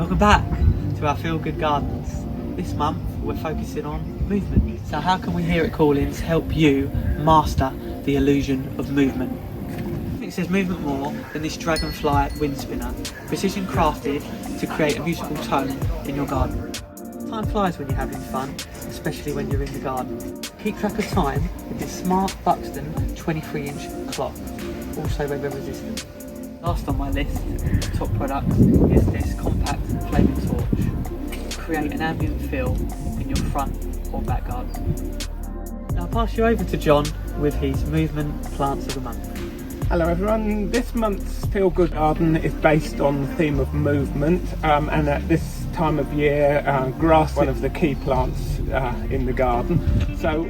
Welcome back to our Feel Good Gardens. This month we're focusing on movement. So how can we here at Callings help you master the illusion of movement? It says movement more than this dragonfly wind spinner, precision crafted to create a musical tone in your garden. Time flies when you're having fun, especially when you're in the garden. Keep track of time with this smart Buxton 23-inch clock, also weather resistant. Last on my list, top product, is this compact flaming torch. Create an ambient feel in your front or back garden. Now I'll pass you over to John with his movement plants of the month. Hello everyone, this month's Feel Good Garden is based on the theme of movement, and at this time of year grass is one of the key plants in the garden. So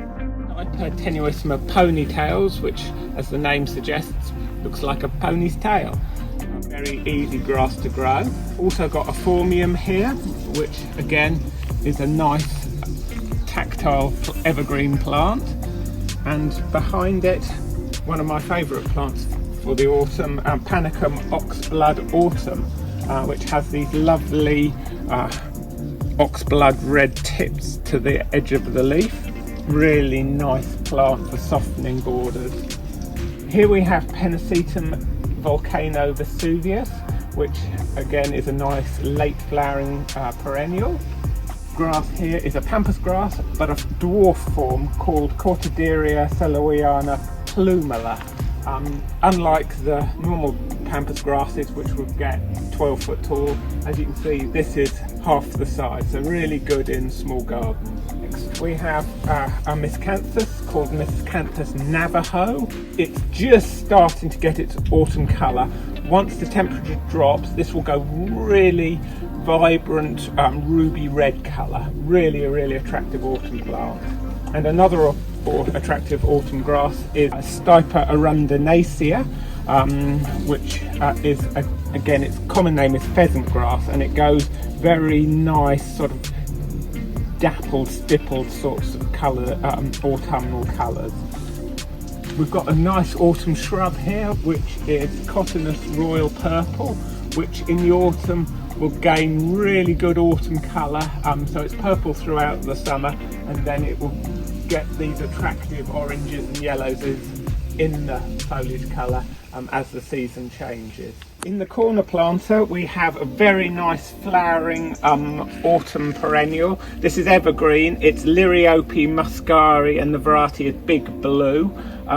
Tenuissima ponytails, which as the name suggests looks like a pony's tail. Very easy grass to grow. Also got a phormium here, which again is a nice tactile evergreen plant, and behind it one of my favourite plants for the autumn, Panicum oxblood autumn, which has these lovely oxblood red tips to the edge of the leaf. Really nice plant for softening borders. Here we have Pennisetum volcano vesuvius, which again is a nice late flowering perennial. Grass here is a pampas grass, but a dwarf form called Cortaderia celoiana plumula. Unlike the normal pampas grasses, which would get 12 foot tall, as you can see this is half the size, so really good in small gardens. Next we have a miscanthus called Miscanthus Navajo. It's just starting to get its autumn colour. Once the temperature drops, this will go really vibrant ruby red colour. Really a really attractive autumn plant. And another attractive autumn grass is Stipa arundinacea, which is again, its common name is pheasant grass, and it goes very nice sort of dappled, stippled sorts of colour, autumnal colours. We've got a nice autumn shrub here, which is Cotinus royal purple, which in the autumn will gain really good autumn colour. So it's purple throughout the summer, and then it will get these attractive oranges and yellows in the foliage colour as the season changes. In the corner planter we have a very nice flowering autumn perennial. This is evergreen, it's Liriope muscari and the variety is Big Blue.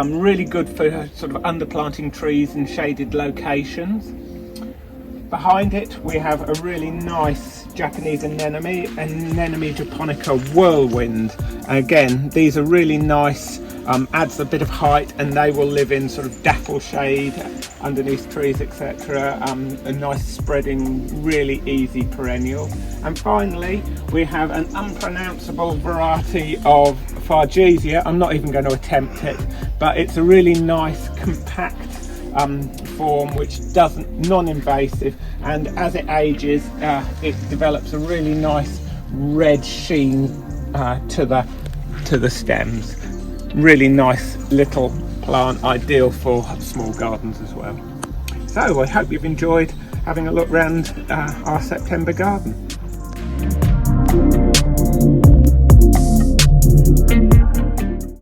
Really good for sort of underplanting trees in shaded locations. Behind it we have a really nice Japanese anemone, Anemone japonica whirlwind. Again, these are really nice, adds a bit of height, and they will live in sort of dapple shade underneath trees, etc. A nice spreading, really easy perennial. And finally we have an unpronounceable variety of Fargesia. I'm not even going to attempt it, but it's a really nice compact form which doesn't, non-invasive, and as it ages it develops a really nice red sheen to the stems. Really nice little plant, ideal for small gardens as well. So I hope you've enjoyed having a look round our September garden.